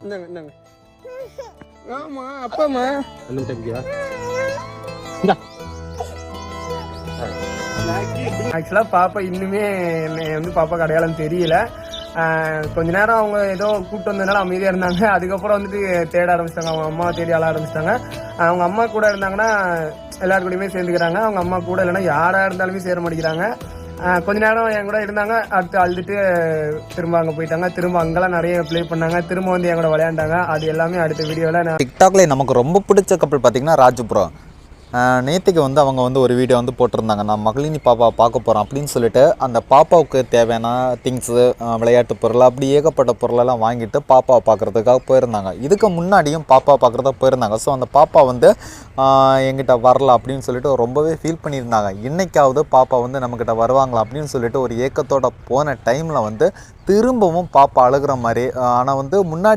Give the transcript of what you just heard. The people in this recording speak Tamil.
இந்தாங்க இந்தாங்க. ஆமா அப்பாம்மா இன்னும் தம்பியா ஆக்சுவலாக பாப்பா இன்னுமே என்னை வந்து பாப்பாக்கு அடையாளம் தெரியல. கொஞ்ச நேரம் அவங்க ஏதோ கூப்பிட்டு வந்ததுனால அமைதியாக இருந்தாங்க. அதுக்கப்புறம் வந்துட்டு தேட ஆரம்பிச்சிட்டாங்க. அவங்க அம்மா தேடி ஆள ஆரம்பிச்சிட்டாங்க. அவங்க அம்மா கூட இருந்தாங்கன்னா எல்லாரு கூடயுமே சேர்ந்துக்கிறாங்க. அவங்க அம்மா கூட இல்லைன்னா யாராக இருந்தாலுமே சேர மாட்டேங்கிறாங்க. கொஞ்ச நேரம் என் கூட இருந்தாங்க. அடுத்து அழுதுட்டு திரும்ப அங்கே போயிட்டாங்க. திரும்ப அங்கெல்லாம் நிறைய ப்ளே பண்ணாங்க. திரும்ப வந்து என் கூட விளையாண்டாங்க. அது எல்லாமே அடுத்த வீடியோவில் நான் டிக்டாக்ல நமக்கு ரொம்ப பிடிச்ச கப்பல் பார்த்தீங்கன்னா ராஜுபுரம். நேற்றுக்கு வந்து அவங்க வந்து ஒரு வீடியோ வந்து போட்டிருந்தாங்க, நான் மகளினி பாப்பா பார்க்க போகிறோம் அப்படின்னு சொல்லிட்டு. அந்த பாப்பாவுக்கு தேவையான திங்ஸு, விளையாட்டு பொருள், அப்படி ஏகப்பட்ட பொருளெல்லாம் வாங்கிட்டு பாப்பாவை பார்க்குறதுக்காக போயிருந்தாங்க. இதுக்கு முன்னாடியும் பாப்பா பார்க்குறதுக்கு போயிருந்தாங்க. ஸோ அந்த பாப்பா வந்து எங்கிட்ட வரல அப்படின்னு சொல்லிட்டு ரொம்பவே ஃபீல் பண்ணியிருந்தாங்க. இன்றைக்காவது பாப்பா வந்து நம்மக்கிட்ட வருவாங்களா அப்படின்னு சொல்லிட்டு ஒரு ஏக்கத்தோடு போன டைமில் வந்து திரும்பவும் பாப்பா அழுகிற மாதிரி. ஆனால் வந்து முன்னாடி